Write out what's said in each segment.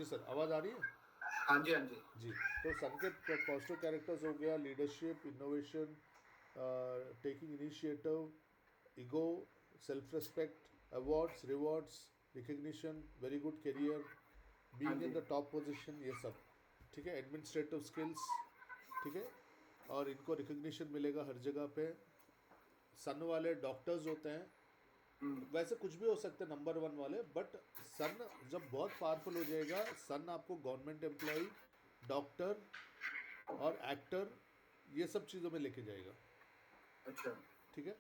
जी sir, आवाज़ आ रही है? हाँ जी, हाँ जी। जी। तो सन के पॉजिटिव कैरेक्टर्स हो गया leadership, innovation, taking initiative, ego, self respect, awards, rewards, recognition, very good career, हाँ बीइंग इन जी। द टॉप पोजीशन, ये सब। ठीक है, एडमिनिस्ट्रेटिव स्किल्स। ठीक है, और इनको रिकग्निशन मिलेगा हर जगह पे। सन वाले डॉक्टर्स होते हैं, हम्म। वैसे कुछ भी हो सकते हैं नंबर वन वाले, बट सन जब बहुत पावरफुल हो जाएगा, सन आपको गवर्नमेंट एम्प्लॉय, डॉक्टर और एक्टर, ये सब चीज़ों में लेके जाएगा। अच्छा। ठीक है,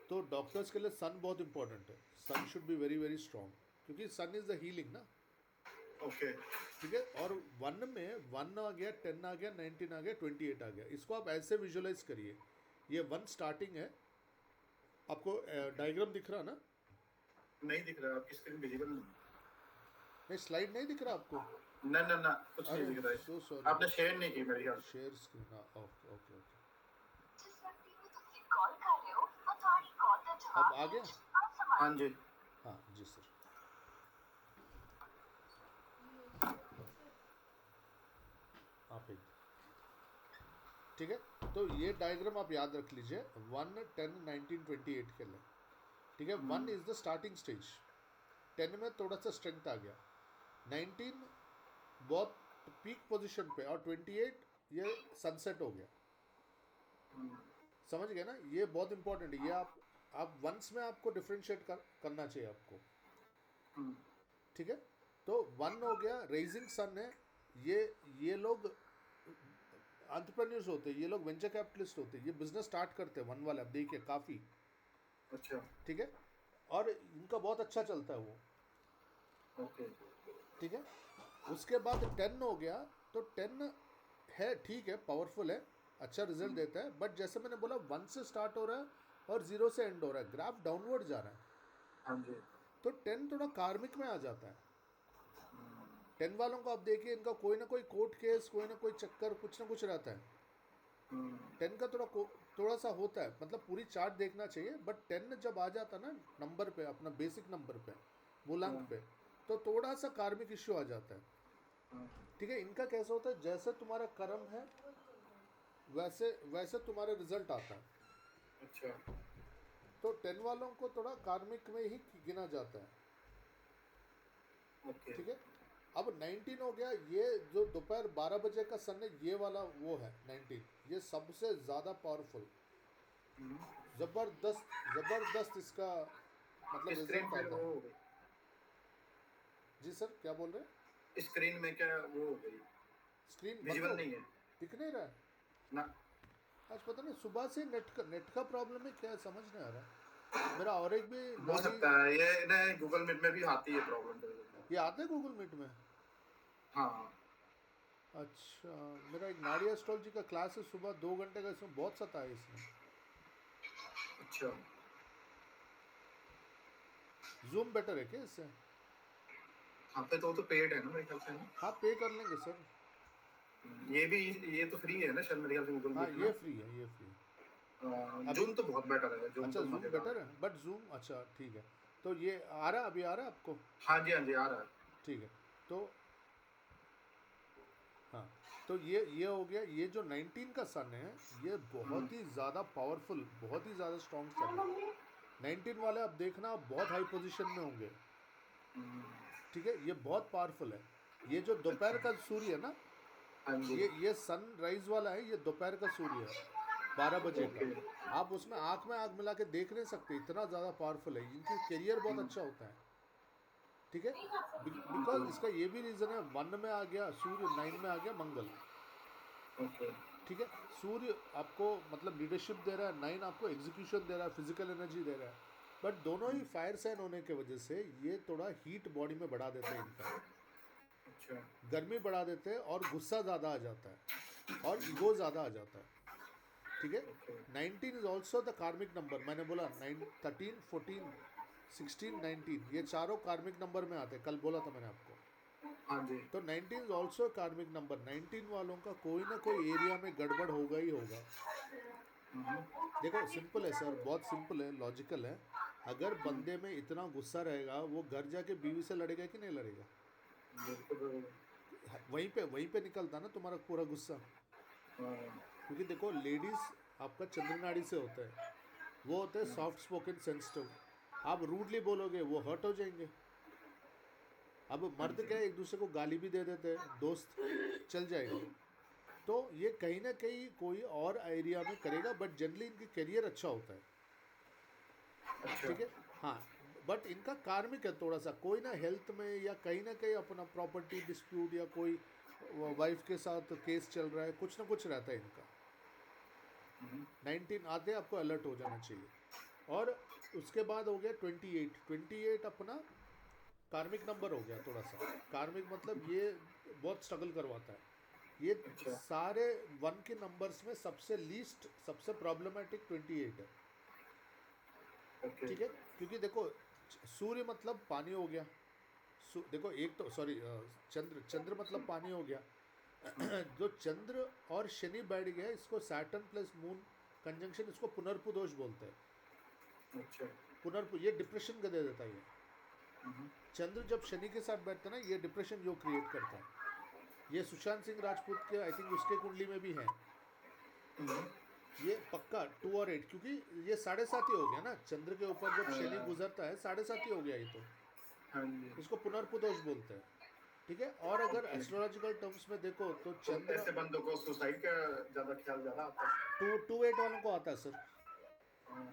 तो डॉक्टर्स के लिए सन बहुत इंपॉर्टेंट है। Sun should be very very strong, क्योंकि सन इज द हीलिंग ना। ओके। ठीक है, और वन में वन आ गया, 10 आ गया, 19 आ गया, 28 आ गया, इसको आप ऐसे विजुअलाइज करिए। ये वन स्टार्टिंग है, आपको ओके। डायग्राम दिख रहा ना? नहीं दिख रहा, आपकी स्क्रीन विजिबल नहीं। नहीं, स्लाइड नहीं दिख रहा आपको? ना ना ना, कुछ नहीं अरे दिख रहा सो है, सॉरी। आपने शेयर नहीं की मेरे ख्याल से। शेयर स्क्रीन, हाँ, ओके ओके ओके। जिस व्यक्ति को तुम कॉल कर रहे हो वो तुम्हारी कॉल का अब जवाब आ नहीं गया? दे रहा। आप संभाल। हाँ जी। हाँ जी सर। आप एक, ठीक है, तो ये डायग्राम आप याद रख लीजिए, 1, 10, 19, 28 के लिए। ठीक है, 1 इज द स्टार्टिंग स्टेज, 10 में थोड़ा सा स्ट्रेंथ आ गया, 19 बहुत पीक पोजीशन पे, और 28 ये सनसेट हो गया। समझ गए ना? ये बहुत इंपॉर्टेंट है, ये आप वंस में आपको डिफ्रेंशिएट करना चाहिए आपको। ठीक है, तो वन हो गया, रेजिंग सन है। ये लोग एंटरप्रेन्योर्स होते हैं, ये लोग वेंचर कैपिटलिस्ट होते हैं, ये बिजनेस स्टार्ट करते हैं वन वाले, अब देखिए काफ़ी। अच्छा। ठीक है, और इनका बहुत अच्छा चलता है वो। ओके। ठीक है, उसके बाद 10 हो गया, तो 10 है, ठीक है, पावरफुल है, अच्छा रिजल्ट देता है, बट जैसे मैंने बोला, वन से स्टार्ट हो रहा है और जीरो से एंड हो रहा है, ग्राफ डाउनवर्ड जा रहा है। हाँ जी। तो 10 थोड़ा कार्मिक में आ जाता है। 10 वालों को आप देखिए, इनका कोई ना कोई कोर्ट केस, कोई ना कोई चक्कर, कुछ ना कुछ रहता है। 10 का थोड़ा सा होता है, मतलब पूरी चार्ट देखना चाहिए, बट 10 जब आ जाता ना नंबर पे, अपना बेसिक नंबर पे, मूलांक पे, तो थोड़ा सा कार्मिक इश्यू आ जाता है। ठीक है, इनका कैसा होता है, जैसे तुम्हारा कर्म है वैसे वैसे तुम्हारा रिजल्ट आता है। अच्छा। तो 10 वालों को थोड़ा कार्मिक में ही गिना जाता है। ओके। ठीक है, अब 19 हो गया, ये जो दोपहर 12 बजे का सन है, ये वाला वो है 19, ये सबसे ज़्यादा पावरफुल, ज़बरदस्त ज़बरदस्त इसका मतलब स्क्रीन रिजल्ट पे आता वो है। हो गई। जी सर, क्या बोल रहे हैं? स्क्रीन में क्या वो हो गई, स्क्रीन बंद विजिबल हो नहीं गई, है दिख नहीं रहा है। ना। आज पता नहीं सुबह से नेट का प्रॉब्लम है क्या है, समझ नहीं आ रहा। मेरा और एक भी हो नाड़ी, सकता है ये ना, गूगल मीट में भी आती है प्रॉब्लम कभी कभी। ये आता है गूगल मीट में? हाँ। अच्छा, मेरा एक नाड़ी एस्ट्रोलॉजी का क्लास है सुबह 2 घंटे का, इसमें बहुत सताया है इसने। अच्छा। जूम बेटर है क्या इससे? हाँ पे तो पेड है ना मेरे ख्याल से ना। हाँ, पे कर लेंगे सर। ये भी, ये तो फ्री है ना शायद मेरे ख्याल से गूगल हाँ, मीट ये ना। फ्री है, ये फ्री है अभी। जूम तो बहुत बेटर है, जूम अच्छा, तो जूम मजेदार बेटर है। है, बट जूम, अच्छा ठीक है। तो ये आ रहा है, अभी आ रहा है आपको? हाँ जी, हाँ जी, आ रहा है। ठीक है, तो हाँ, तो ये हो गया, ये जो 19 का सन है, ये बहुत ही ज़्यादा पावरफुल, बहुत ही ज़्यादा स्ट्रॉन्ग सन है। 19 वाले आप देखना, आप बहुत हाई पोजीशन में होंगे। ठीक है, ये बहुत पावरफुल है। ये जो दोपहर अच्छा। का सूर्य है ना, हाँ जी। ये सनराइज वाला है, ये दोपहर का सूर्य है, 12 बजे का। ओके। आप उसमें आँख में आँख मिला के देख नहीं सकते, इतना ज़्यादा पावरफुल है, इनकी करियर बहुत अच्छा होता है। ठीक है, बिकॉज इसका ये भी रीज़न है, 1 में आ गया सूर्य, 9 में आ गया मंगल। ओके। ठीक है, सूर्य आपको मतलब लीडरशिप दे रहा है, 9 आपको एग्जीक्यूशन दे रहा है, फिजिकल एनर्जी दे रहा है, बट दोनों ही फायर साइन होने की वजह से ये थोड़ा हीट बॉडी में बढ़ा देते हैं इनका, अच्छा। गर्मी बढ़ा देते हैं, और गुस्सा ज़्यादा आ जाता है, और ईगो ज़्यादा आ जाता है। ठीक है, ओके। 19 इज ऑल्सो द कार्मिक नंबर, मैंने बोला 9, 13, 14, 16, 19, ये चारों कार्मिक नंबर में आते हैं, कल बोला था मैंने आपको। हाँ जी। तो 19 इज ऑल्सो कार्मिक नंबर, 19 वालों का कोई ना कोई एरिया में गड़बड़ होगा ही होगा। देखो सिंपल है सर, बहुत सिंपल है, लॉजिकल है। अगर बंदे में इतना गुस्सा रहेगा, वो घर जाके बीवी से लड़ेगा कि नहीं लड़ेगा? बिल्कुल। वहीं पे निकलता ना तुम्हारा पूरा गुस्सा। हाँ, क्योंकि देखो लेडीज आपका चंद्र नाड़ी से होता है, वो होते हैं हाँ, सॉफ्ट स्पोकन सेंसिटिव। आप रूडली बोलोगे वो हर्ट हो जाएंगे। अब हाँ मर्द जी। क्या है, एक दूसरे को गाली भी दे देते हैं, दोस्त चल जाएगा। तो ये कहीं ना कहीं कोई और एरिया में करेगा, बट जनरली इनकी करियर अच्छा होता है। अच्छा। ठीक है। हाँ, बट इनका कार्मिक है थोड़ा सा, कोई ना हेल्थ में या कहीं ना कहीं अपना प्रॉपर्टी डिस्प्यूट या कोई वाइफ के साथ केस चल रहा है, कुछ ना कुछ रहता है इनका। 19 आते आपको अलर्ट हो जाना चाहिए। और उसके बाद हो गया 28। 28 अपना कार्मिक नंबर हो गया थोड़ा सा। कार्मिक मतलब ये बहुत स्ट्रगल करवाता है। ये अच्छा। सारे वन के नंबर्स में सबसे लीस्ट, सबसे प्रॉब्लमेटिक 28 है। ओके। ठीक है। क्योंकि देखो सूर्य मतलब पानी हो गया। देखो एक तो सॉरी, चंद्र, चंद्र मतलब पानी हो गया। जो चंद्र और शनि बैठ गया, इसको सैटर्न प्लस मून कंजंक्शन, इसको पुनर्पु दोष बोलते हैं। अच्छा। पुनर्पु ये डिप्रेशन का दे देता है ये। चंद्र जब शनि के साथ बैठता है ना, ये डिप्रेशन योग क्रिएट करता है। ये सुशांत सिंह राजपूत के आई थिंक उसके कुंडली में भी है ये पक्का 2 और 8। क्योंकि ये 7.5 ही हो गया ना, चंद्र के ऊपर जब शनि गुजरता है 7.5 ही हो गया ये तो। हाँ जी। इसको पुनर्पु दोष बोलते हैं। ठीक है। और अगर ओके। एस्ट्रोलॉजिकल टर्म्स में देखो तो तो चंद्र ऐसे बंदों को सुसाइड का ज्यादा ख्याल ज्यादा आता है। 2 8 वालों को आता है सर।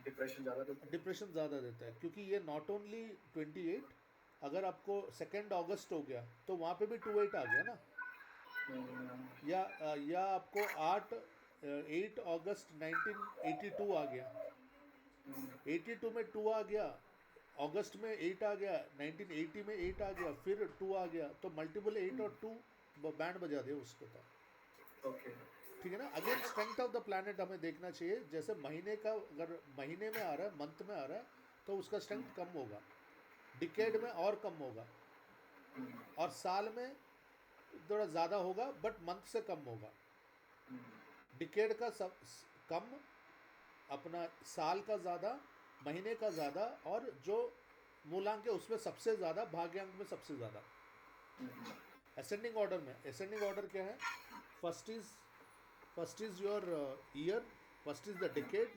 डिप्रेशन ज्यादा देते हैं। डिप्रेशन ज़्यादा देता है, क्योंकि ये नॉट ओनली 28, अगर आपको 2 अगस्त हो गया तो वहाँ पे भी 2 8 आ गया ना। या आपको 8 अगस्त 1982 आ गया। 82 में 2 आ गया, अगस्त में 8 आ गया, 1980 में 8 आ गया, फिर 2 आ गया, तो मल्टीपल 8 और 2 बैंड बजा दिया उसको था। ओके। ठीक है ना। Again strength of the planet हमें देखना चाहिए। जैसे महीने का अगर महीने में आ रहा है, मंथ में आ रहा है, तो उसका स्ट्रेंथ कम होगा, डिकेड में और कम होगा, और साल में थोड़ा ज़्यादा होगा बट मंथ से कम होगा। डिकेड का सब कम, अपना साल का ज़्यादा, महीने का ज़्यादा, और जो मूलांक है उसमें सबसे ज़्यादा, भाग्यांक में सबसे ज़्यादा। असेंडिंग ऑर्डर में, असेंडिंग ऑर्डर क्या है? First is your year, first is the decade,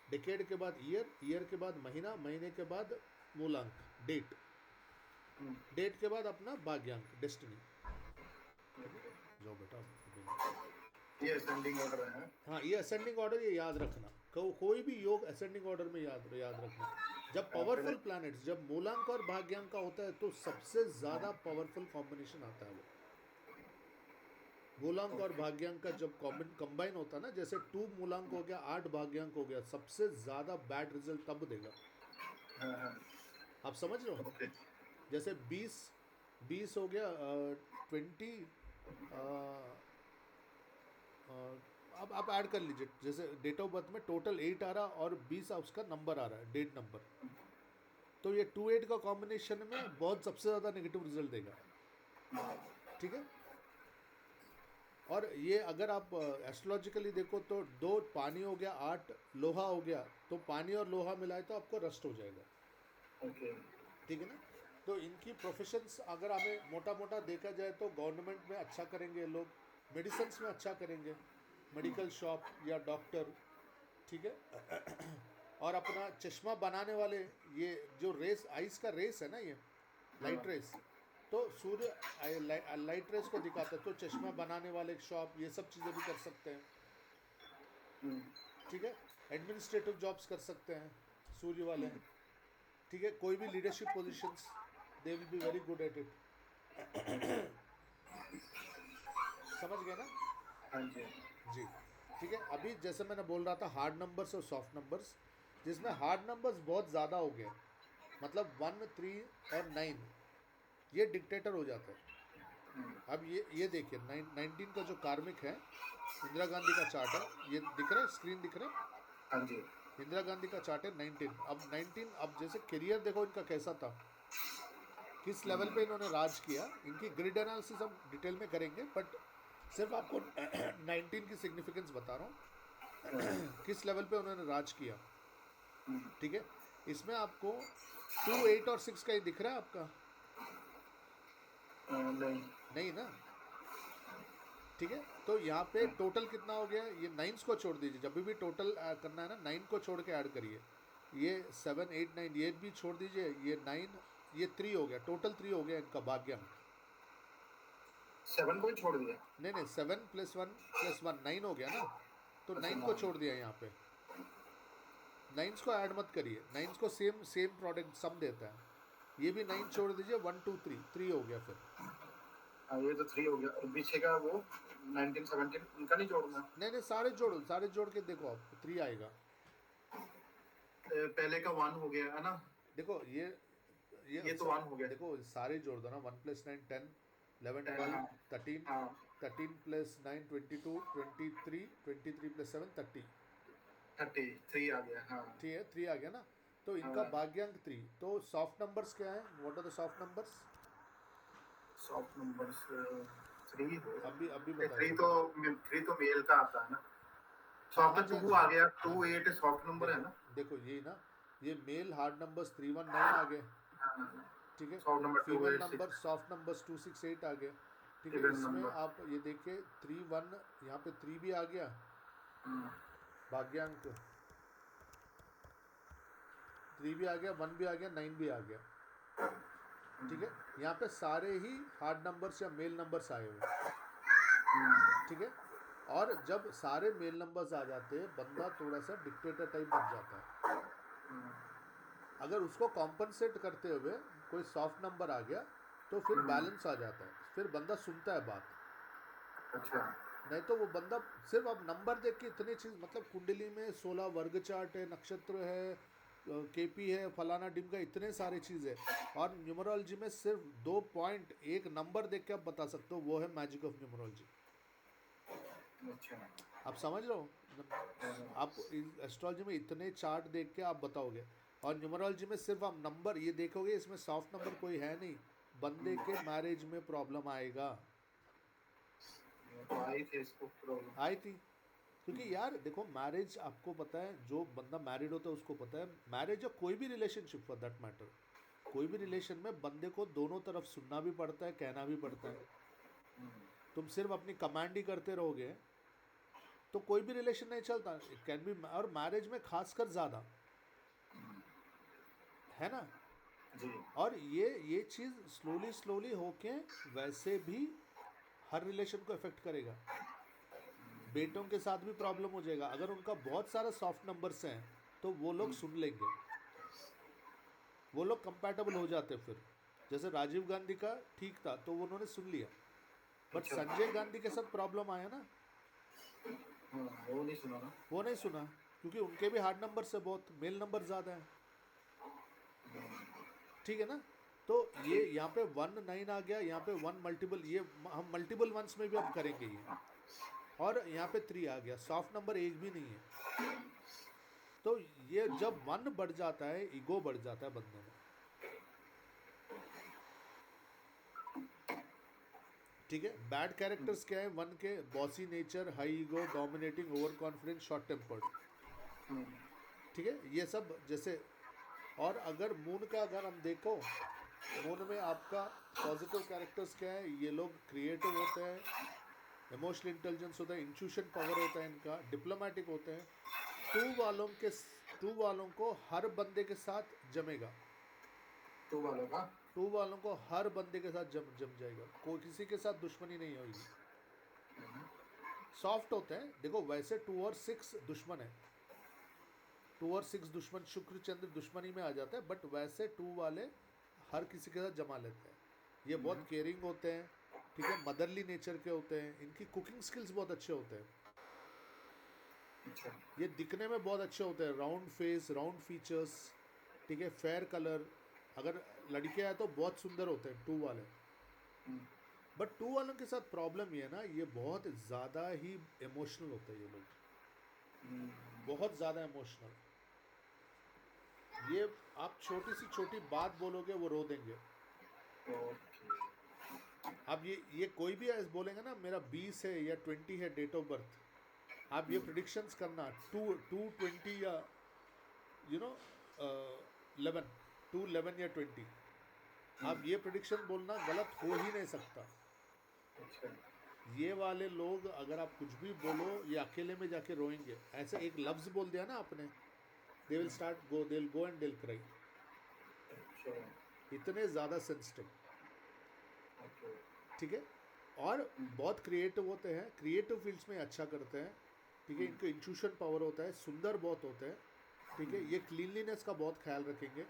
decade के बाद ईयर, ईयर के बाद महीना, महीने के बाद मूलांक, डेट, डेट के बाद अपना भाग्यांक, डेस्टिनी। ठीक है। जाओ बेटा। ये असेंडिंग ऑर्डर है। हाँ, ये असेंडिंग ऑर्डर, ये याद रखना। कोई भी योग असेंडिंग ऑर्डर में याद याद रखना। जब पहले। पावरफुल प्लैनेट्स, जब मूलांक और भाग्यांक का होता है तो सबसे ज़्यादा पावरफुल कॉम्बिनेशन आता है वो। मूलांक और ओके। भाग्यांक का जब कंबाइन होता है ना, जैसे 2 मूलांक हो गया, 8 भाग्यांक हो गया, सबसे ज़्यादा बैड रिजल्ट तब देगा। हाँ, हाँ। आप समझ रहे हो? ओके। जैसे 20 हो गया, 20, अब आप ऐड कर लीजिए। जैसे डेट ऑफ बर्थ में टोटल 8 आ रहा और 20 उसका नंबर आ रहा है, डेट नंबर, तो ये 2 8 का कॉम्बिनेशन में बहुत सबसे ज़्यादा नेगेटिव रिजल्ट देगा। ठीक है। और ये अगर आप एस्ट्रोलॉजिकली देखो तो 2 पानी हो गया, 8 लोहा हो गया, तो पानी और लोहा मिलाए तो आपको रस्ट हो जाएगा। ओके। ठीक है ना। तो इनकी प्रोफेशंस अगर हमें मोटा मोटा देखा जाए तो गवर्नमेंट में अच्छा करेंगे लोग, मेडिसिन्स में अच्छा करेंगे, मेडिकल शॉप या डॉक्टर। ठीक है। और अपना चश्मा बनाने वाले, ये जो रेस, आइस का रेस है ना, ये हाँ। लाइट रेस, तो सूर्य लाइट रेस को दिखाता है, तो चश्मा बनाने वाले शॉप, ये सब चीज़ें भी कर सकते हैं। ठीक है। एडमिनिस्ट्रेटिव जॉब्स कर सकते हैं सूर्य वाले। ठीक है। कोई भी leadership positions, they will be very good at it. समझ गए ना? हाँ जी। जी। ठीक है। अभी जैसे मैंने बोल रहा था हार्ड नंबर्स और सॉफ्ट नंबर्स, जिसमें हार्ड नंबर्स बहुत ज़्यादा हो गए, मतलब 1 3 और 9, ये डिक्टेटर हो जाते हैं। अब ये देखिए 19 का जो कार्मिक है, इंदिरा गांधी का चार्ट है, ये दिख रहा है, स्क्रीन दिख रहा है, हाँ जी। इंदिरा गांधी का चार्ट है 19। अब 19, अब जैसे करियर देखो इनका कैसा था, किस लेवल पे इन्होंने राज किया, इनकी ग्रिड एनालिसिस हम डिटेल में करेंगे, बट सिर्फ आपको 19 की सिग्निफिकेंस बता रहा हूँ। किस लेवल पे उन्होंने राज किया। ठीक है। इसमें आपको 2 8 और 6 का ही दिख रहा है आपका। नहीं। नहीं ना, ठीक है। तो यहाँ पे टोटल कितना हो गया, ये नाइन्स को छोड़ दीजिए, जब भी टोटल करना है ना 9 को छोड़ के ऐड करिए। ये 7 8 9 ये भी छोड़ दीजिए, ये 9 ये 3 हो गया, टोटल 3 हो गया इनका भाग्यांक। 7 को ही छोड़ दिया। नहीं 7 + 1 9 हो गया ना, तो अच्छा, 9 को 9। छोड़ दिया यहाँ पे। 9 को ऐड मत करिए, 9 को सेम सेम प्रोडक्ट सम देता है, ये भी 9 छोड़ दीजिए, 1 2 3 हो गया फिर। हाँ, ये तो 3 हो गया, और पीछे का वो 19 17 उनका नहीं जोड़ना। नहीं सारे जोड़ो, सारे जोड़ के देखो आप 3 आएगा। पहले का 1 हो गया है ना। देखो ये तो 1 हो गया। देखो सारे जोड़ दो ना, 1 + 9 10 11 10, 12 हाँ 13 हाँ 13 + 9 22 23 23 + 7 30, 33 आ गया। हाँ ठीक है 3 आ गया ना। तो इनका हाँ। भाग्यांक 3। तो सॉफ्ट नंबर्स क्या है, what are the soft numbers? Soft numbers 3 हो। अभी ये बता 3 दो। तो 3 तो मेल का आता है ना। हाँ सॉफ्ट 2 आ गया, 2 8 सॉफ्ट नंबर है देखो ना। देखो यही ना, ये मेल हार्ड नंबर्स 319 आ गए, ठीक है। Soft number 2 female 8 number 6 soft numbers 268 आ गए, ठीक है। इवन इसमें नंबर। आप ये देखिए 3 1 यहाँ पे 3 भी आ गया भाग्यांक, 3 भी आ गया, 1 भी आ गया, 9 भी आ गया, ठीक है। यहाँ पे सारे ही हार्ड नंबर्स या मेल नंबर्स आए हुए, ठीक है। और जब सारे मेल नंबर्स आ जाते हैं, बंदा थोड़ा सा डिक्टेटर टाइप बन जाता है। अगर उसको कॉम्पनसेट करते हुए कोई सॉफ्ट नंबर आ गया तो फिर बैलेंस आ जाता है, फिर बंदा सुनता है बात। अच्छा। नहीं तो वो बंदा सिर्फ अब नंबर देख के इतनी चीज़, मतलब कुंडली में 16 वर्ग चार्ट है, नक्षत्र है, केपी है, फलाना डिमका, इतने सारे चीज़ है। और न्यूमरोलॉजी में सिर्फ 2 पॉइंट एक नंबर देख के आप बता सकते हो, वो है मैजिक ऑफ न्यूमरोलॉजी। अच्छा। आप समझ रहे हो, आप एस्ट्रोलॉजी में इतने चार्ट देख के आप बताओगे, और न्यूमरोलॉजी में सिर्फ आप नंबर ये देखोगे, इसमें सॉफ्ट नंबर कोई है नहीं, बंदे के मैरिज में प्रॉब्लम आएगा। तो आई थी इसको प्रॉब्लम। आई थी, क्योंकि यार देखो मैरिज आपको पता है, जो बंदा मैरिड होता है उसको पता है, मैरिज या कोई भी रिलेशनशिप फॉर दैट मैटर, कोई भी रिलेशन में बंदे को दोनों तरफ सुनना भी पड़ता है, कहना भी पड़ता है। तुम सिर्फ अपनी कमांड ही करते रहोगे तो कोई भी रिलेशन नहीं चलता, इट कैन बी, और मैरिज में खासकर ज़्यादा है ना। जी। और ये चीज़ स्लोली स्लोली होके वैसे भी हर रिलेशन को इफेक्ट करेगा। बेटों के साथ भी प्रॉब्लम हो जाएगा, अगर उनका बहुत सारा सॉफ्ट नंबर्स हैं तो वो लोग सुन लेंगे, वो लोग कंपैटिबल हो जाते। फिर जैसे राजीव गांधी का ठीक था तो उन्होंने सुन लिया, बट अच्छा। संजय गांधी के साथ प्रॉब्लम आया ना, हाँ, वो नहीं सुना ना। वो नहीं सुना, क्योंकि उनके भी हार्ड नंबर से बहुत मेल नंबर ज़्यादा है, ठीक है ना। तो ये यहाँ पे 1 9 आ गया, यहाँ पे 1 मल्टीपल, ये हम मल्टीपल वंस में भी अब करेंगे ये, और यहाँ पे 3 आ गया, सॉफ्ट नंबर एक भी नहीं है। तो ये जब 1 बढ़ जाता है, ईगो बढ़ जाता है बंदे में, ठीक है। बैड कैरेक्टर्स क्या है 1 के, bossy nature, high ego, dominating, over confidence, short tempered, ठीक है, ये सब जैसे। और अगर मून का अगर हम देखो, मून में आपका पॉजिटिव कैरेक्टर्स क्या है, ये लोग क्रिएटिव होते हैं, इमोशनल इंटेलिजेंस होता है, इंट्यूशन पावर होता है इनका, डिप्लोमेटिक होते हैं। 2 वालों को हर बंदे के साथ जमेगा, 2 वालों का। 2 वालों को हर बंदे के साथ जम जाएगा, कोई किसी के साथ दुश्मनी नहीं होगी। सॉफ्ट होते हैं, देखो वैसे 2 और 6 दुश्मन है, 2 और 6 दुश्मन, शुक्र चंद्र दुश्मनी में आ जाता है, बट वैसे 2 वाले हर किसी के साथ जमा लेते हैं। ये बहुत केयरिंग होते हैं, ठीक है, मदरली नेचर के होते हैं, इनकी कुकिंग स्किल्स बहुत अच्छे होते हैं, अच्छा। ये दिखने में बहुत अच्छे होते हैं, राउंड फेस, राउंड फीचर्स, ठीक है, फेयर कलर। अगर लड़कियां हैं तो बहुत सुंदर होते हैं 2 वाले, बट 2 वालों के साथ प्रॉब्लम ये है ना, ये बहुत ज़्यादा ही इमोशनल होते हैं ये लोग, बहुत ज़्यादा इमोशनल। ये आप छोटी सी छोटी बात बोलोगे वो रो देंगे। ओके। अब ये कोई भी ऐसे बोलेंगे ना मेरा 20 है या 20 है डेट ऑफ बर्थ, आप ये प्रिडिक्शंस करना 2 20 या 11 2 11 या 20, अब ये प्रिडिक्शन बोलना गलत हो ही नहीं सकता। अच्छा। ये वाले लोग अगर आप कुछ भी बोलो ये अकेले में जाके रोएंगे। ऐसे एक लफ्ज़ बोल दिया ना आपने, they will start go, they will go and they will cry. अच्छा। इतने ज़्यादा सेंसिटिव, ओके। ठीक है। और बहुत क्रिएटिव होते हैं, क्रिएटिव फील्ड्स में अच्छा करते हैं, ठीक है। इनका इंट्यूशन पावर होता है, सुंदर बहुत होते हैं, ठीक है। ये क्लीनलीनेस का बहुत ख्याल रखेंगे,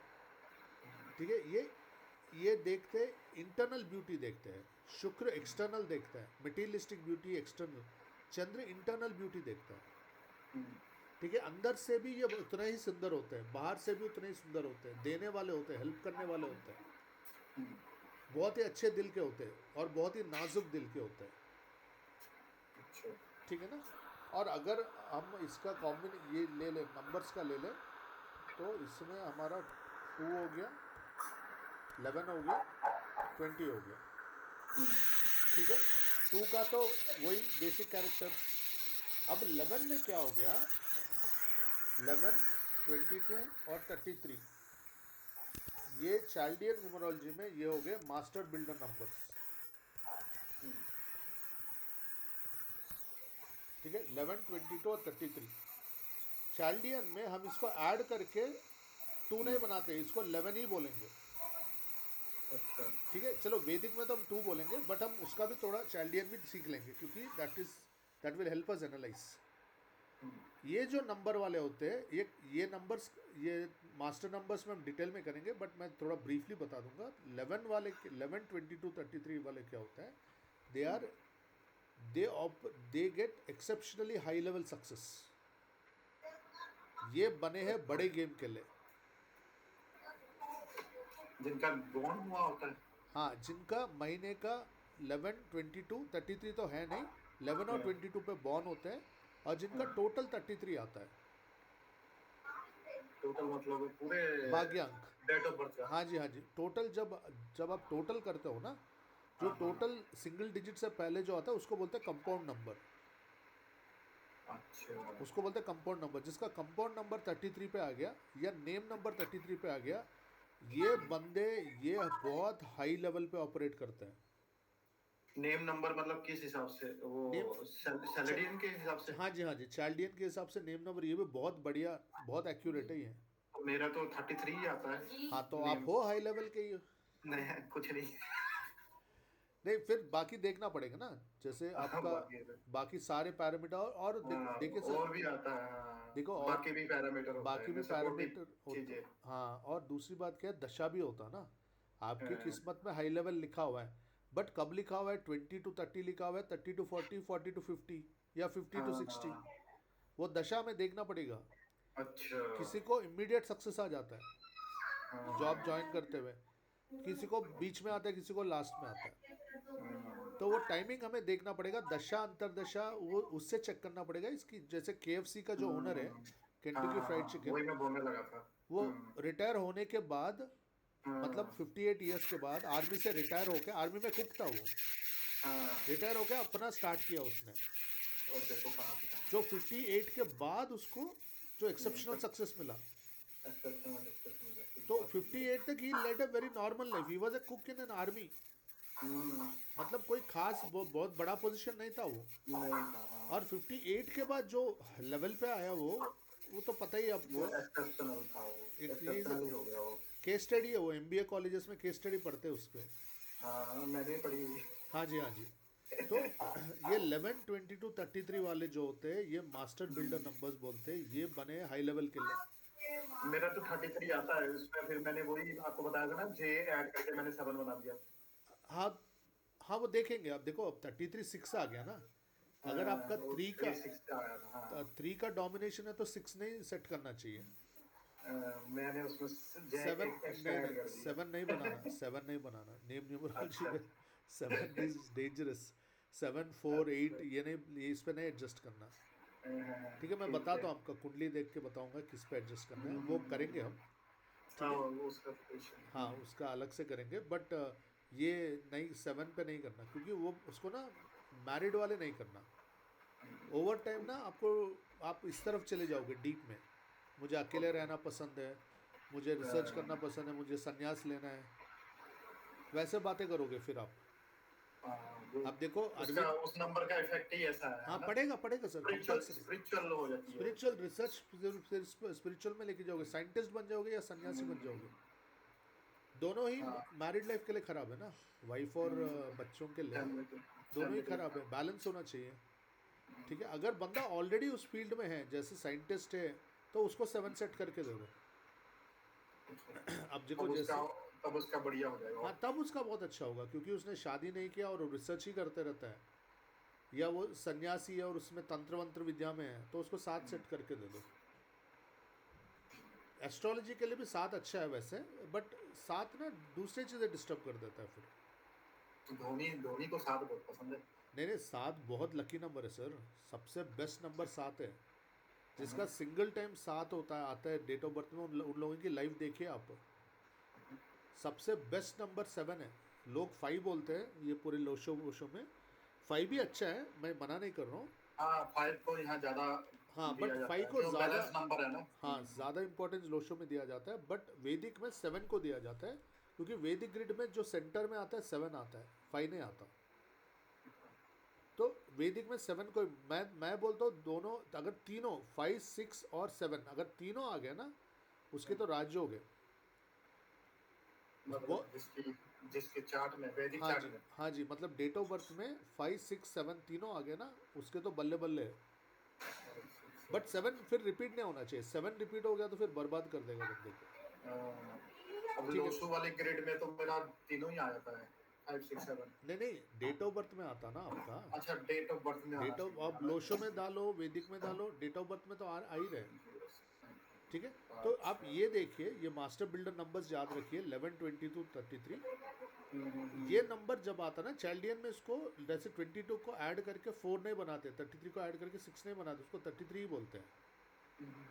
ठीक है। ये देखते इंटरनल ब्यूटी देखते हैं, शुक्र एक्सटर्नल देखता है, मटेरियलिस्टिक ब्यूटी एक्सटर्नल, चंद्र इंटरनल ब्यूटी देखता है, ठीक है। अंदर से भी ये उतना ही सुंदर होते हैं, बाहर से भी उतने ही सुंदर होते हैं, देने वाले होते हैं, हेल्प करने वाले होते हैं, बहुत ही अच्छे दिल के होते हैं और बहुत ही नाजुक दिल के होते हैं, अच्छा। ठीक है ना। और अगर हम इसका ये ले लें, नंबर्स का ले लें, तो इसमें हमारा 2 हो गया, 11 हो गया, 20 हो गया, ठीक है। 2 का तो वही बेसिक कैरेक्टर्स। अब 11 में क्या हो गया, 11, 22 और 33, ये चाइल्डियन न्यूमरोलॉजी में ये हो गए मास्टर बिल्डर नंबर्स, ठीक है। 11, 22 और 33 चाइल्डियन में हम इसको ऐड करके 2 नहीं बनाते, इसको 11 ही बोलेंगे, अच्छा। ठीक है। चलो वैदिक में तो हम 2 बोलेंगे, बट हम उसका भी थोड़ा चाइल्डियन भी सीख लेंगे, क्योंकि that will help us analyse. ये जो नंबर वाले होते हैं, ये नंबर्स, ये मास्टर नंबर्स में हम डिटेल में करेंगे, बट मैं थोड़ा ब्रीफली बता दूंगा। 11 वाले, 11, 22, 33 वाले क्या होता है, they get exceptionally high level success. ये बने हैं बड़े गेम के लिए, जिनका बॉन्ड हुआ होता है। हाँ, जिनका महीने का 11, 22, 33 तो है नहीं, 11 और 22 पे बॉर्न होते हैं, और जिनका टोटल 33 आता है, टोटल मतलब पूरे भाग्यांक। डेट ऑफ बर्थ का। हाँ जी, हाँ जी, टोटल जब आप टोटल करते हो ना, जो टोटल सिंगल डिजिट से पहले जो आता है उसको बोलते हैं कंपाउंड नंबर, अच्छा। उसको बोलते हैं कंपाउंड नंबर। जिसका कंपाउंड नंबर 33 पे आ गया, या नेम नंबर 33 पे आ गया, ये बंदे ये बहुत हाई लेवल पे ऑपरेट करते हैं। नेम नंबर मतलब किस हिसाब से, नेम, वो सैलरीन के हिसाब से? हाँ जी, हाँ जी, चाइल्डियन के हिसाब से नेम नंबर, ये भी बहुत बढ़िया, बहुत एक्यूरेट है ये। तो मेरा तो 33 ही आता है। हाँ, तो आप नेम हो हाई लेवल के ही। नहीं, कुछ नहीं। नहीं, फिर बाकी देखना पड़ेगा ना, जैसे आपका बाकी सारे पैरामीटर, और देखिए सर, और भी आता है। हाँ, देखो, और बाकी भी पैरामीटर होता बाकी है, भी सपोर्टिव पैरामीटर होते, चीजें। हाँ। और दूसरी बात क्या है, दशा भी होता ना, आपकी हाँ, किस्मत में हाई लेवल लिखा हुआ है, बट कब लिखा हुआ है, 20 to 30 लिखा हुआ है, 30 to 40, 40 to 50, या 50 to 60, हाँ, वो दशा में देखना पड़ेगा। अच्छा। किसी को इमीडिएट सक्सेस आ जाता है हाँ, जॉब ज्वाइन करते हुए, किसी को बीच में आता है, किसी को लास्ट में आता है, हाँ, तो वो टाइमिंग हमें देखना पड़ेगा, दशा अंतरदशा, वो उससे चेक करना पड़ेगा। इसकी जैसे KFC का जो ओनर है, केंटुकी फ्राइड चिकन, वही मैं बोलने लगा था। वो रिटायर होने के बाद, मतलब 58 ईयर्स के बाद, आर्मी से रिटायर होकर, आर्मी में कुक था वो, हाँ, रिटायर होकर अपना स्टार्ट किया उसने, और देखो कहाँ पे था। जो 58 के बाद उसको जो एक्सेप्शनल सक्सेस मिला, तो 58 तक he led a very normal life, he was a cook in an army, मतलब कोई खास बहुत बड़ा पोजीशन नहीं था वो। नहीं था, हाँ। और 58 के बाद जो लेवल पे आया वो तो पता ही आपको, वो एक्सेप्शनल था, वो एक्सेप्शनल ही हो गया वो। केस स्टडी है वो, MBA कॉलेजेस में केस स्टडी पढ़ते हैं उस पर। हाँ, मैंने पढ़ी हुई। हाँ जी, हाँ जी। तो ये 11, 22, 33 वाले जो होते हैं, ये मास्टर बिल्डर नंबर्स बोलते हैं, ये बने हाई लेवल के लिए। मेरा तो 33 आता है उसमें, फिर मैंने वही आपको बताया था ना, जे ऐड करके मैंने 7 बना दिया। हाँ, हाँ, वो देखेंगे आप, देखो अब 33 6 आ गया ना, अगर आपका वो 3 3 6 आया था, हाँ। 3 का डोमिनेशन है तो 6 नहीं सेट करना चाहिए, मैंने उसमें जे 7 एक्स्ट्रा नहीं, ऐड नहीं, कर दिया। 7 नहीं बनाना, 7 नहीं बनाना, नेम न्यूमरोलॉजी अच्छा। में 7 इज डेंजरस, 7, 4, 8, ये नहीं, ये इस पे नहीं एडजस्ट करना, ठीक है। मैं बताता हूँ आपका कुंडली देख के बताऊंगा किस पे एडजस्ट करना है, वो करेंगे हम, ठीक हाँ, है। वो उसका क्वेश्चन। हाँ, उसका अलग से करेंगे, बट ये नहीं, 7 पे नहीं करना, क्योंकि वो उसको ना मैरिड वाले नहीं करना, ओवर टाइम ना आपको, आप इस तरफ चले जाओगे डीप में, मुझे अकेले रहना पसंद है, मुझे रिसर्च करना पसंद है, मुझे संन्यास लेना है, वैसे बातें करोगे फिर आप। वो अब देखो उसका अरविंद, उस नंबर का इफेक्ट ही ऐसा है हाँ ना, पढ़ेगा पढ़ेगा सर, स्पिरिचुअल कंपल्सरी। स्पिरिचुअल हो जाती है वो। स्पिरिचुअल रिसर्च, स्पिरिचुअल में लेके जाओगे, साइंटिस्ट बन जाओगे या सन्यासी बन जाओगे। दोनों ही हाँ, मैरिड लाइफ के लिए खराब है ना, वाइफ और बच्चों के लिए फैमिली दोनों ही फैमिली खराब है, बैलेंस होना चाहिए। ठीक है, अगर बंदा ऑलरेडी उस फील्ड में है जैसे साइंटिस्ट है तो उसको 7 सेट करके दे दो। अब देखो तब उसका जैसे, तब उसका बढ़िया हो जाएगा। हाँ तब उसका बहुत अच्छा होगा क्योंकि उसने शादी नहीं किया और रिसर्च ही करते रहता है, या वो सन्यासी है और उसमें तंत्र वंत्र विद्या में है तो उसको 7 सेट करके दे दो। एस्ट्रोलॉजी के लिए भी 7 अच्छा है वैसे, बट 7 ना दूसरी चीज़ें डिस्टर्ब कर देता है फिर। धोनी धोनी को 7 बहुत पसंद है। नहीं नहीं, 7 बहुत लकी नंबर है सर, सबसे बेस्ट नंबर 7 है। जिसका सिंगल टाइम 7 होता है आता है डेट ऑफ बर्थ में, उन लोगों की लाइफ देखिए आप। सबसे बेस्ट नंबर 7 है। लोग 5 बोलते हैं ये पूरे लोशो वोशो में, 5 भी अच्छा है, मैं मना नहीं कर रहा हूँ। हाँ, 5 को यहाँ ज्यादा हाँ दिया बट जाता 5 है, को जो ज़्यादा, बैलेंस नंबर है ना। हाँ ज़्यादा इंपॉर्टेंस लोशो में दिया जाता है, बट वैदिक में 7 को दिया जाता है क्योंकि वैदिक ग्रिड में जो सेंटर में आता है 7 आता है, 5 नहीं आता। तो वैदिक में 7 को मैं बोलता हूँ दोनों, अगर तीनों 5 6 और 7 अगर तीनों आ गए ना उसके तो राज्य हो गए। वो, मतलब जिसकी जिसके चार्ट में, वैदिक हाँ चार्ट जी, में। हाँ जी, मतलब डेट ऑफ बर्थ में 5 6 7 तीनों आ गए ना उसके तो बल्ले बल्ले है। बट 7 फिर रिपीट नहीं होना चाहिए, 7 रिपीट हो गया तो फिर बर्बाद कर देगा बंदे को। अब ठीक है, लोसो वाले ग्रेड में तो मेरा तीनों ही आ जाता है, 5 6 7। नहीं नहीं, डेट ऑफ बर्थ में आता ना आपका। अच्छा, डेट ऑफ बर्थ में आना डेट ऑफ, चाहिए, अब है लोशो में ना? डालो वैदिक में डालो, डेट ऑफ बर्थ में तो आ ही रहे। ठीक है, तो आप ये देखिए, ये मास्टर बिल्डर नंबर्स याद रखिए 11 22 33। ये नंबर जब आता ना चाइल्डियन में, इसको जैसे 22 को ऐड करके 4 नहीं बनाते, 33 को ऐड करके 6 नहीं बनाते, उसको 33 ही बोलते हैं।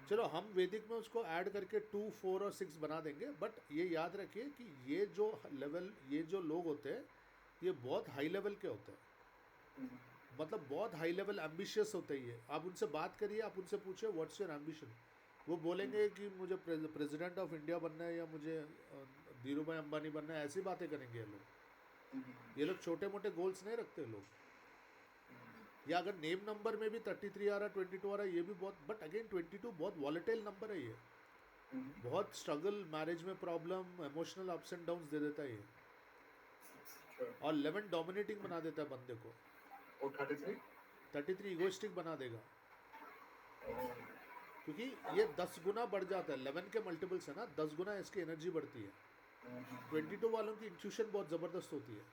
चलो हम वैदिक में उसको ऐड करके 2 4 और 6 बना देंगे, बट ये याद रखिए कि ये जो लेवल, ये जो लोग होते हैं ये बहुत हाई लेवल के होते हैं, मतलब बहुत हाई लेवल एम्बिशियस होते ही है। आप उनसे बात करिए, आप उनसे पूछिए व्हाट्स योर एम्बिशन, वो बोलेंगे कि मुझे प्रेसिडेंट ऑफ इंडिया बनना है या मुझे धीरू भाई अंबानी बनना है, ऐसी बातें करेंगे ये लोग। ये लोग छोटे मोटे गोल्स नहीं रखते लोग। या अगर नेम नंबर में भी 33 आ रहा, 22 आ रहा, ये भी बहुत, बट अगेन 22 बहुत वॉलेटाइल नंबर है ये, बहुत स्ट्रगल, मैरिज में problem, emotional ups and downs दे देता है ये। और 11 डोमिनेटिंग बना देता है बंदे को, और 33 33 इगोइस्टिक बना देगा क्योंकि ये 10 गुना बढ़ जाता है, 11 के मल्टीपल्स है ना, 10 गुना इसकी एनर्जी बढ़ती है। 22 वालों की इंट्यूशन बहुत ज़बरदस्त होती है।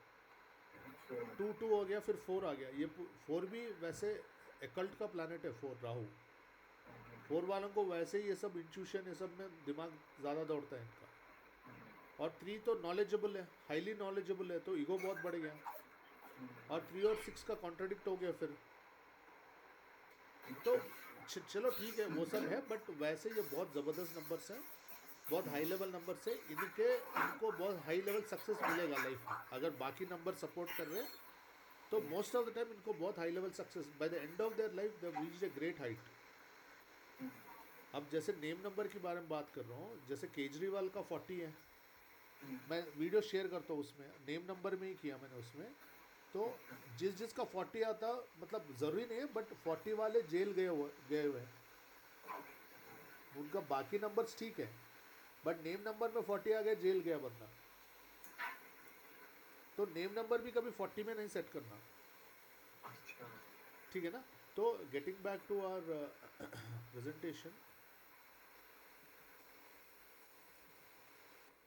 2 2 हो गया, फिर 4 आ गया, ये 4 भी वैसे एकल्ट का प्लानट है 4 राहु। 4 वालों को वैसे ही ये सब इंट्यूशन, ये सब में दिमाग ज़्यादा दौड़ता है इनका। और 3 तो नॉलेजेबल है, हाईली नॉलेजेबल है, तो ईगो बहुत बढ़ गया। और 3 और 6 का कॉन्ट्रडिक्ट हो गया फिर तो चलो ठीक है वो सब है, बट वैसे ये बहुत ज़बरदस्त नंबर्स हैं, बहुत हाई लेवल नंबर से इनको बहुत हाई लेवल सक्सेस मिलेगा लाइफ में। अगर बाकी नंबर सपोर्ट कर रहे हैं तो मोस्ट ऑफ द टाइम इनको बहुत high level success, by the end of their life they have reached a great height. अब जैसे नेम नंबर के बारे में बात कर रहा हूँ, जैसे केजरीवाल का 40 है, मैं वीडियो शेयर करता हूँ उसमें, नेम नंबर में ही किया मैंने उसमें। तो जिसका 40 आता, मतलब ज़रूरी नहीं है, बट 40 वाले जेल गए हुए हैं, उनका बाकी नंबर्स ठीक है, बट नेम नंबर में 40 आ गया, जेल गया बंदा। तो नेम नंबर भी कभी 40 में नहीं सेट करना, ठीक है ना। तो getting back to our presentation,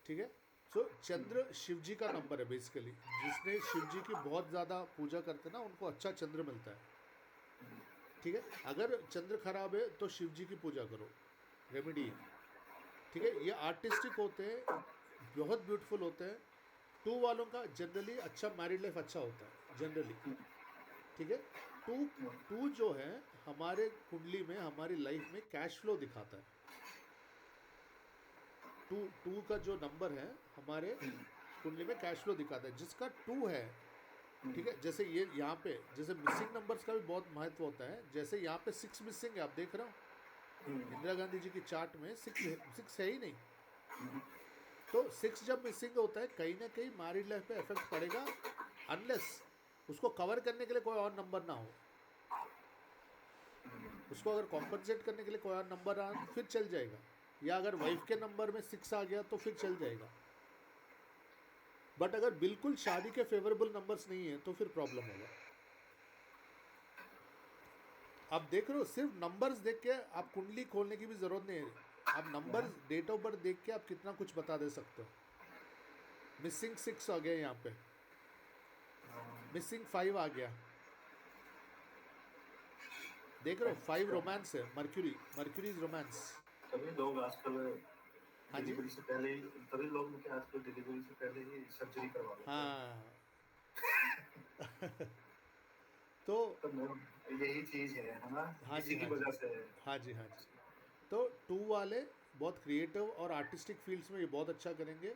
ठीक है। सो चंद्र शिव जी का नंबर है बेसिकली, जिसने शिव जी की बहुत ज़्यादा पूजा करते हैं ना उनको अच्छा चंद्र मिलता है, ठीक है। अगर चंद्र खराब है तो शिव जी की पूजा करो, रेमेडी, ठीक है। ये आर्टिस्टिक होते हैं, बहुत ब्यूटीफुल होते हैं। 2 वालों का जनरली अच्छा मैरिड लाइफ अच्छा होता है जनरली, ठीक है। 2 जो है हमारे कुंडली में, हमारी लाइफ में कैश फ्लो दिखाता है। 2 का जो नंबर है हमारे कुंडली में कैश फ्लो दिखाता है, जिसका 2 है, ठीक है। जैसे ये यहाँ पे जैसे मिसिंग नंबर्स का भी बहुत महत्व होता है, जैसे यहाँ पे 6 मिसिंग है, आप देख रहे हो इंदिरा गांधी जी की चार्ट में 6 है ही नहीं, तो 6 जब मिसिंग होता है कहीं ना कहीं मैरिड लाइफ पे इफेक्ट पड़ेगा, अनलेस उसको कवर करने के लिए कोई और नंबर ना हो। उसको अगर कॉम्पनसेट करने के लिए कोई और नंबर आ फिर चल जाएगा, या अगर वाइफ के नंबर में 6 आ गया तो फिर चल जाएगा। बट अगर बिल्कुल शादी के फेवरेबल नंबर्स नहीं है तो फिर प्रॉब्लम होगा। आप देख रहे हो, सिर्फ नंबर्स देख के आप कुंडली खोलने की भी जरूरत नहीं है। आप नंबर्स, डेट ऑफ बर्थ देख के आप कितना कुछ बता दे सकते हो। मिसिंग 6 आ गया यहाँ पे, मिसिंग 5 आ गया, देख रहे हो 5 रोमांस है, मर्क्यूरी इज रोमांस। तभी लोग आजकल हाँ जी, डिलीवरी से पहले ही, तभी लोग मुझे आजकल डिलीवरी से पहले ही सर्जरी करवा लेते हैं। हाँ तो तो यही चीज है ना, हाँ जी, इसी की हाँ जी, वजह से। हाँ जी, हाँ जी। तो 2 वाले बहुत क्रिएटिव और आर्टिस्टिक फील्ड्स में ये बहुत अच्छा करेंगे,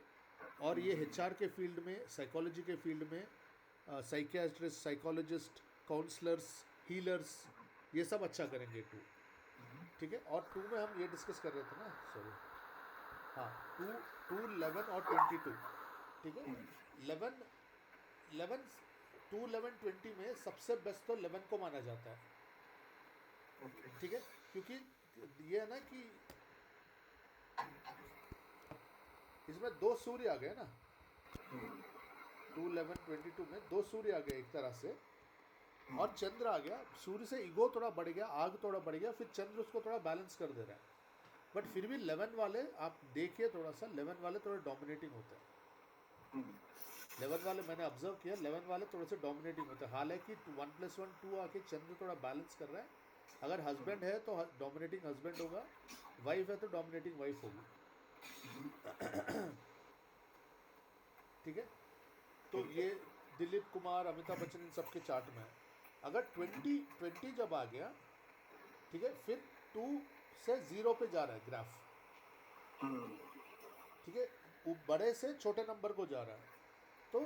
और ये HR के फील्ड में, साइकोलॉजी के फील्ड में, साइकियाट्रिस्ट, साइकोलॉजिस्ट, काउंसलर्स, हीलर्स, ये सब अच्छा करेंगे 2। ठीक है, और 2 में हम ये डिस्कस कर रहे थे ना, सॉरी, हाँ, 2, 11 और 22। ठीक है, 11, 2, 11, 20 में सबसे बेस्ट तो 11 को माना जाता है। ठीक है, क्योंकि ये है ना कि इसमें 2 सूर्य आ गए ना, 2, 11, 22 में 2 सूर्य आ गए एक तरह से, और चंद्र आ गया। सूर्य से ईगो थोड़ा बढ़ गया, आग थोड़ा बढ़ गया, फिर चंद्र उसको थोड़ा बैलेंस कर दे रहा है। बट फिर भी 11 वाले आप देखिए, थोड़ा सा 11 वाले थोड़े डोमिनेटिंग होते हैं। 11 वाले मैंने ऑब्जर्व किया, 11 वाले थोड़े से डोमिनेटिंग होते हैं। हालांकि 1+1 2 आके चंद्र थोड़ा बैलेंस कर रहा है। अगर हस्बैंड है तो डोमिनेटिंग हस्बैंड होगा, वाइफ है तो डोमिनेटिंग वाइफ होगी। ठीक है, तो ये दिलीप कुमार, अमिताभ बच्चन, इन सबके चार्ट में है। अगर 20 जब आ गया, ठीक है, फिर 2 से 0 पे जा रहा है ग्राफ। ठीक है, वो बड़े से छोटे नंबर को जा रहा है। तो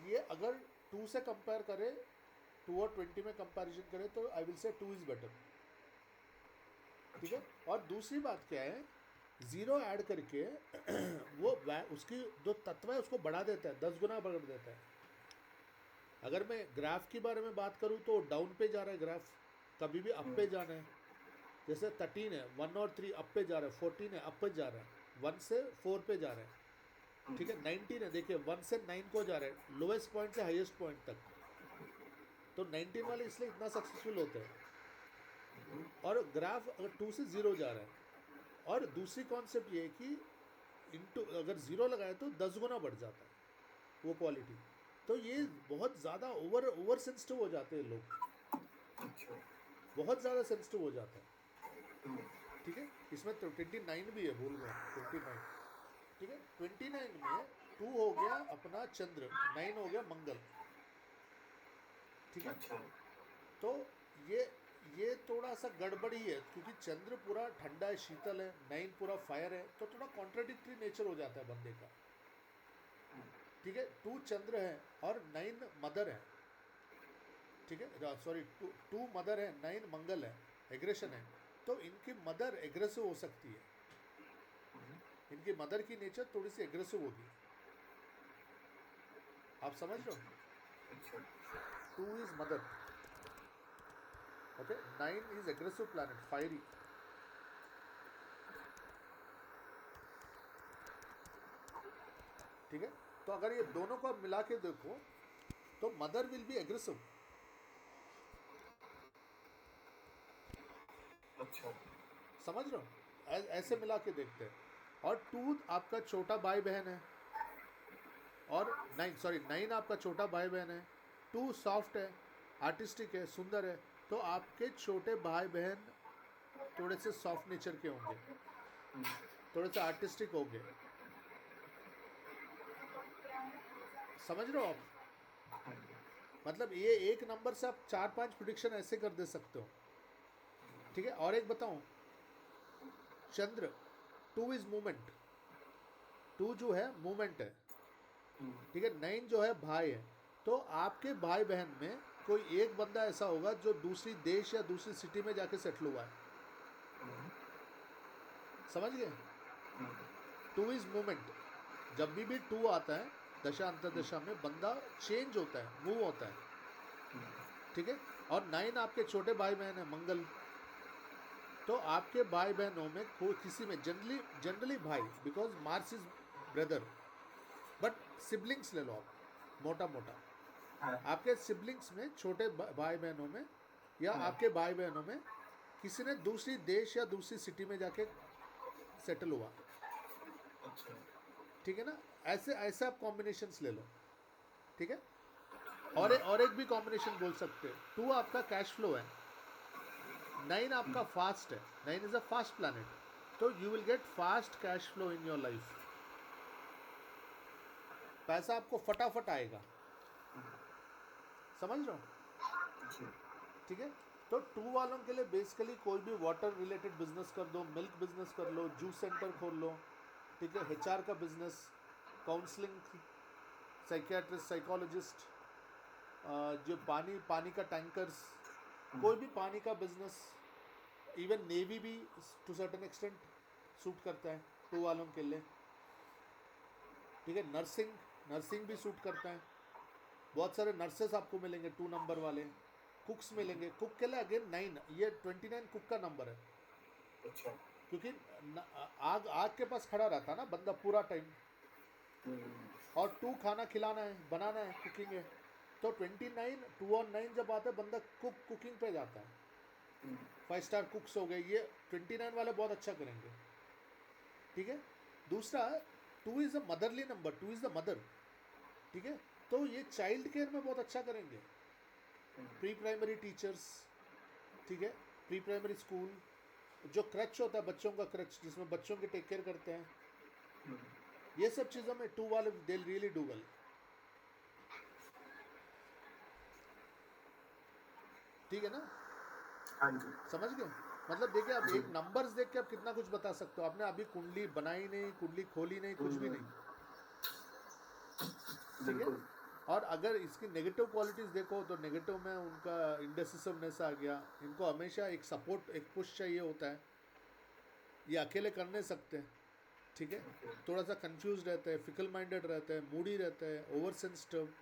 ये अगर 2 से कंपेयर करें, 2 और 20 में कंपैरिजन करें, तो I will say 2 is better. ठीक है, और दूसरी बात क्या है, 0 ऐड करके वो उसकी जो तत्व है उसको बढ़ा देता है, 10 गुना बढ़ा देता है। अगर मैं ग्राफ के बारे में बात करूं तो डाउन पे जा रहा है ग्राफ, कभी भी अप पे जाना है। जैसे 13 है, 1 और 3 अप पे जा रहा है, 14 है अप पे जा रहा है, 1 से 4 पे जा रहा है। ठीक है, 19 है, देखिए 1 से 9 को जा रहा है, लोएस्ट पॉइंट से हाईएस्ट पॉइंट तक। तो 19 वाले इसलिए इतना सक्सेसफुल होते हैं। और ग्राफ अगर 2 से 0 जा रहा है, और दूसरी कॉन्सेप्ट ये है कि इनटू अगर 0 लगाए तो 10 गुना बढ़ जाता है वो क्वालिटी। तो ये बहुत ज़्यादा ओवर सेंसिटिव हो जाते हैं लोग, बहुत ज़्यादा सेंसिटिव हो जाता है। ठीक है, इसमें तो 29 भी है, भूल गया 29। ठीक है, 29 में 2 हो गया अपना चंद्र, 9 हो गया मंगल। ठीक है, तो ये थोड़ा सा गड़बड़ी है, क्योंकि चंद्र पूरा ठंडा है, शीतल है, 9 पूरा फायर है, तो थोड़ा कॉन्ट्राडिक्टरी नेचर हो जाता है बंदे का। ठीक है, 2 चंद्र है और 9 मदर है। ठीक है, सॉरी, 2 मदर है, 9 मंगल है, एग्रेशन है। तो इनकी मदर एग्रेसिव हो सकती है, इनकी मदर की नेचर थोड़ी सी एग्रेसिव होगी। आप समझ रहे हो? 2 is mother, okay, 9 is aggressive planet, fiery. ठीक है, तो अगर ये दोनों को आप मिला के देखो तो मदर विल बी एग्रेसिव। अच्छा, समझ रहे हो? ऐसे मिला के देखते हैं। और 2 आपका छोटा भाई बहन है, और 9 आपका छोटा भाई बहन है। 2 सॉफ्ट है, आर्टिस्टिक है, सुंदर है। तो आपके छोटे भाई बहन थोड़े से सॉफ्ट नेचर के होंगे, थोड़े से आर्टिस्टिक होंगे। समझ रहे हो आप? मतलब ये एक नंबर से आप 4-5 प्रिडिक्शन ऐसे कर दे सकते हो। ठीक है, और एक बताऊं, चंद्र 2 इज मूवमेंट, 2 जो है मूवमेंट है। ठीक है, 9 जो है भाई है। तो आपके भाई बहन में कोई एक बंदा ऐसा होगा जो दूसरी देश या दूसरी सिटी में जाके सेटल हुआ है। समझ गए? 2 इज मूवमेंट, जब भी टू आता है दशा अंतरदशा में, बंदा चेंज होता है, मूव होता है, ठीक है। और 9 आपके छोटे भाई बहन है मंगल, तो आपके भाई बहनों में कोई किसी में जनरली भाई, because Mars is brother, but siblings ले लो आप, मोटा मोटा हाँ, आपके सिबलिंग्स में, छोटे भाई बहनों में या आपके भाई बहनों में किसी ने दूसरी देश या दूसरी सिटी में जाके सेटल हुआ, अच्छा, ठीक है ना। ऐसे ऐसे आप कॉम्बिनेशंस ले लो, ठीक है। और एक भी कॉम्बिनेशन बोल सकते हो। 2 आपका कैश फ्लो है, 9 आपका फास्ट है, 9 इज अ फास्ट प्लैनेट, तो you will get fast cash flow in your life, पैसा आपको फटाफट आएगा, समझ रहे हो, जी, ठीक है। तो 2 वालों के लिए बेसिकली कोई भी वाटर रिलेटेड बिजनेस कर दो, मिल्क बिजनेस कर लो, जूस सेंटर खोल लो, ठीक है, HR का बिजनेस, काउंसलिंग, साइकियाट्रिस्ट, साइकोलॉजिस्ट, जो पानी का टैंकर्स, कोई भी पानी का बिजनेस, इवन नेवी भी टू सर्टेन एक्सटेंट सूट करता है 2 वालों के लिए, ठीक है। नर्सिंग भी सूट करता है, बहुत सारे नर्सेस आपको मिलेंगे 2 नंबर वाले, कुक्स मिलेंगे, कुक के लिए अगेन 9, ये 29 कुक का नंबर है, अच्छा, क्योंकि आग आग के पास खड़ा रहता है ना बंदा पूरा टाइम, और 2 खाना खिलाना है, बनाना है, कुकिंग है, तो 29 2 और 9 जब आता है बंदा कुकिंग पे जाता है, 5 स्टार कुक्स हो गए, ये 29 वाले बहुत अच्छा करेंगे, ठीक है। दूसरा 2 is a motherly number, 2 is the mother, ठीक है, तो ये चाइल्ड केयर में बहुत अच्छा करेंगे, प्री प्राइमरी टीचर्स, ठीक है, प्री प्राइमरी स्कूल, जो क्रच होता है बच्चों का क्रच, जिसमें बच्चों की टेक केयर करते हैं, ये सब चीज़ों में 2 वाले दे रियली डू वेल, ठीक है ना, हाँ जी, समझ गए। मतलब देखिए, आप जी, एक नंबर्स देख के आप कितना कुछ बता सकते हो, आपने अभी कुंडली बनाई नहीं, कुंडली खोली नहीं, कुछ भी नहीं, ठीक है। बिल्कुल, और अगर इसकी नेगेटिव क्वालिटीज़ देखो तो नेगेटिव में उनका इंडेसिसिवनेस आ गया, इनको हमेशा एक सपोर्ट, एक पुश चाहिए होता है, ये अकेले कर नहीं सकते, ठीक है। थोड़ा सा कंफ्यूज रहते हैं, फिकल माइंडेड रहते हैं, मूडी रहते हैं, ओवर सेंसिटिव,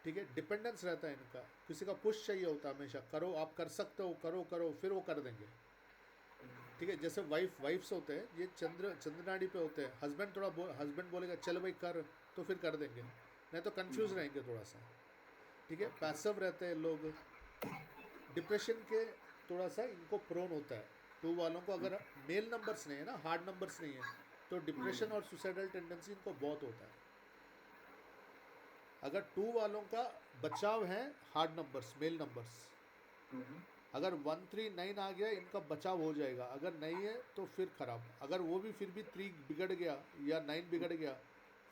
ठीक है, डिपेंडेंस रहता है इनका, किसी का पुश चाहिए होता है हमेशा, करो आप कर सकते हो, करो करो, फिर वो कर देंगे, ठीक है। जैसे वाइफ्स होते हैं, ये चंद्रनाड़ी पे होते हैं, हस्बैंड बोलेगा चलो भाई कर, तो फिर कर देंगे, नहीं तो कंफ्यूज रहेंगे थोड़ा सा, ठीक है। पैसिव रहते हैं लोग, डिप्रेशन के थोड़ा सा इनको प्रोन होता है 2 वालों को, अगर मेल नंबर्स नहीं है ना, हार्ड नंबर्स नहीं है, तो डिप्रेशन और सुसाइडल टेंडेंसी इनको बहुत होता है। अगर 2 वालों का बचाव है हार्ड नंबर्स, मेल नंबर्स, अगर 139 आ गया इनका बचाव हो जाएगा, अगर नहीं है तो फिर खराब, अगर वो भी फिर भी 3 बिगड़ गया या 9 बिगड़ गया,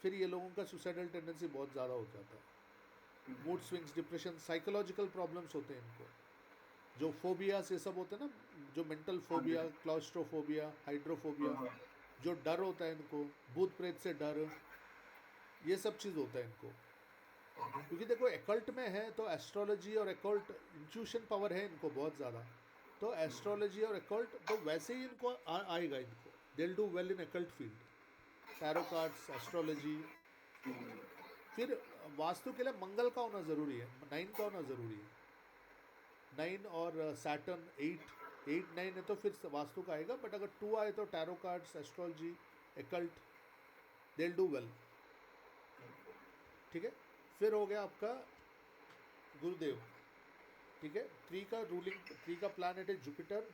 फिर ये लोगों का सुसाइडल टेंडेंसी बहुत ज़्यादा हो जाता है, mood swings, depression, psychological problems होते हैं इनको, जो फोबियास ये सब होते हैं ना, जो मेंटल फोबिया, क्लॉस्ट्रोफोबिया, हाइड्रोफोबिया, जो डर होता है इनको, भूत प्रेत से डर, ये सब चीज़ होता है इनको, क्योंकि देखो एकल्ट में है तो एस्ट्रोलॉजी और एकल्ट इंट्यूशन पावर है इनको बहुत ज़्यादा, तो एस्ट्रोलॉजी और एकल्ट तो वैसे ही इनको आएगा, इनको they do well in occult field, tarot cards, astrology. फिर वास्तु के लिए मंगल का होना ज़रूरी है, 9 का होना ज़रूरी है, 9 और सैटर्न 8 9 है तो फिर वास्तु का आएगा, बट अगर 2 आए तो tarot cards, astrology, occult, they do well, ठीक है। फिर हो गया आपका गुरुदेव, ठीक है, 3 का प्लैनेट है जुपिटर,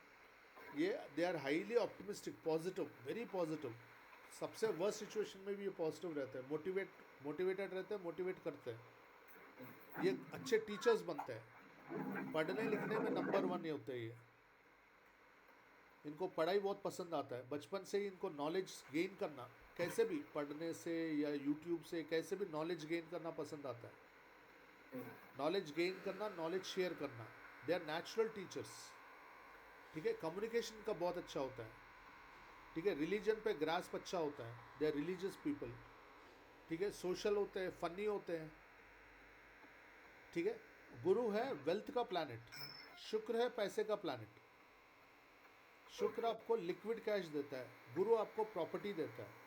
ये they are highly optimistic, positive, very positive, सबसे वर्स्ट सिचुएशन में भी ये पॉजिटिव रहते हैं, मोटिवेटेड रहते हैं, मोटिवेट करते हैं, ये अच्छे टीचर्स बनते हैं, पढ़ने लिखने में नंबर 1 ये होते हैं, ये इनको पढ़ाई बहुत पसंद आता है, बचपन से ही इनको नॉलेज गेन करना, कैसे भी पढ़ने से या यूट्यूब से कैसे भी नॉलेज गेन करना पसंद आता है, नॉलेज गेन करना, नॉलेज शेयर करना, दे आर नेचुरल टीचर्स, ठीक है। कम्युनिकेशन का बहुत अच्छा होता है, ठीक है। रिलीजन पे ग्रास्प अच्छा होता है, दे आर रिलीजियस पीपल, ठीक है। सोशल होते हैं, फनी होते हैं, ठीक है। गुरु है वेल्थ का प्लैनेट, शुक्र है पैसे का प्लैनेट, शुक्र आपको लिक्विड कैश देता है, गुरु आपको प्रॉपर्टी देता है,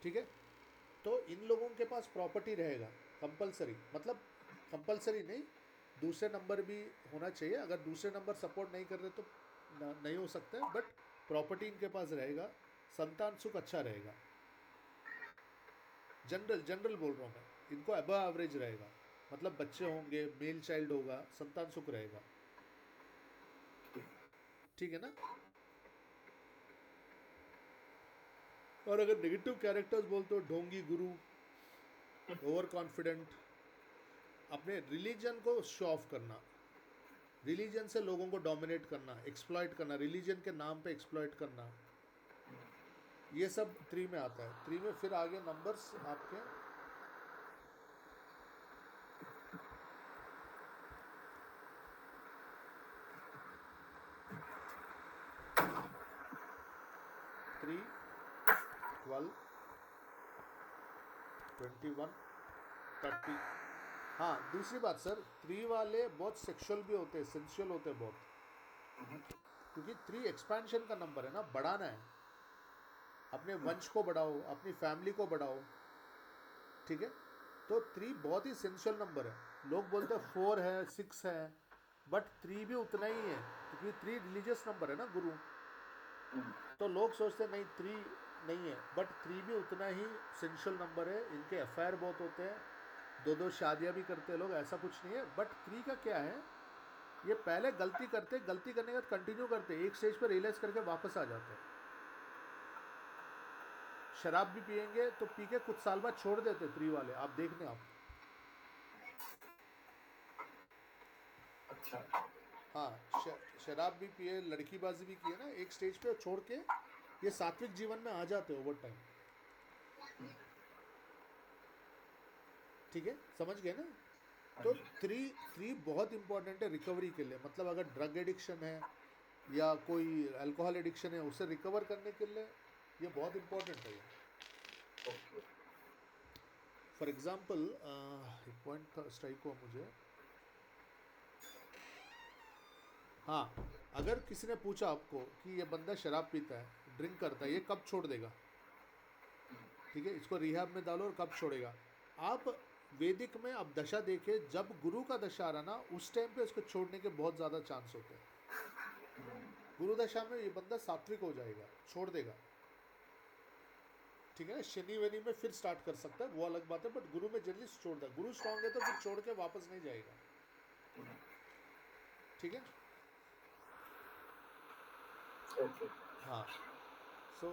ठीक है। तो इन लोगों के पास प्रॉपर्टी रहेगा कंपलसरी, मतलब कंपलसरी नहीं, दूसरे नंबर भी होना चाहिए, अगर दूसरे नंबर सपोर्ट नहीं कर रहे तो नहीं हो सकता है, बट प्रॉपर्टी इनके पास रहेगा, संतान सुख अच्छा रहेगा। जनरल बोल रहा हूँ मैं, इनको अबव एवरेज रहेगा, मतलब बच्चे होंगे, मेल चाइल्ड होगा, संतान सुख रहेगा, ठीक है ना। और अगर नेगेटिव कैरेक्टर्स बोलते हो, ढोंगी गुरु, ओवर कॉन्फिडेंट, अपने रिलीजन को शो ऑफ करना, रिलीजन से लोगों को डोमिनेट करना, एक्सप्लॉइट करना, रिलीजन के नाम पे एक्सप्लॉइट करना, ये सब 3 में आता है। 3 में फिर आगे नंबर्स आपके 3, 12, 21, 30। हाँ दूसरी बात सर, 3 वाले बहुत सेक्सुअल भी होते हैं, सेंसुअल होते हैं बहुत, क्योंकि 3 एक्सपेंशन का नंबर है ना, बढ़ाना है, अपने वंश को बढ़ाओ, अपनी फैमिली को बढ़ाओ, ठीक है। तो 3 बहुत ही सेंसुअल नंबर है, लोग बोलते हैं 4 है, 6 है, बट 3 भी उतना ही है, क्योंकि 3 रिलीजियस नंबर है ना गुरु, तो लोग सोचते हैं नहीं 3 नहीं है, बट 3 भी उतना ही सेंसुअल नंबर है, इनके अफेयर बहुत होते हैं, 2 शादियां भी करते हैं लोग, ऐसा कुछ नहीं है। बट 3 का क्या है, ये पहले गलती करते, गलती करने के बाद कंटिन्यू करते, एक स्टेज पर रियलाइज करके वापस आ जाते हैं। शराब भी पियेंगे तो पी के कुछ साल बाद छोड़ देते 3 वाले, आप देखने आप। अच्छा। हाँ शराब भी पिए, लड़कीबाजी भी किए ना, एक स्टेज पे छोड़ के ये सात्विक जीवन में आ जाते ओवर टाइम, ठीक है, समझ गए ना। तो 3 बहुत इंपॉर्टेंट है रिकवरी के लिए, मतलब अगर ड्रग एडिक्शन है या कोई अल्कोहल एडिक्शन है, उसे रिकवर करने के लिए ये बहुत इंपॉर्टेंट है ये। फॉर एग्जाम्पल एक पॉइंट स्ट्राइक हुआ मुझे, हाँ अगर किसी ने पूछा आपको कि ये बंदा शराब पीता है, ड्रिंक करता है, ये कब छोड़ देगा, ठीक है, इसको रिहाब में डालो और कब छोड़ेगा, आप वैदिक में अब दशा देखे, जब गुरु का दशा आ रहा ना, उस टाइम पे इसको छोड़ने के बहुत ज़्यादा चांस होते हैं। गुरु दशा में ये बंदा सात्विक हो जाएगा, छोड़ देगा, ठीक है। शनि वनी में फिर स्टार्ट कर सकता है, वो अलग बात है, बट गुरु में जल्दी छोड़ देगा, गुरु स्ट्रांग है तो फिर छोड़ के वापस नहीं जाएगा, ठीक है। हाँ सो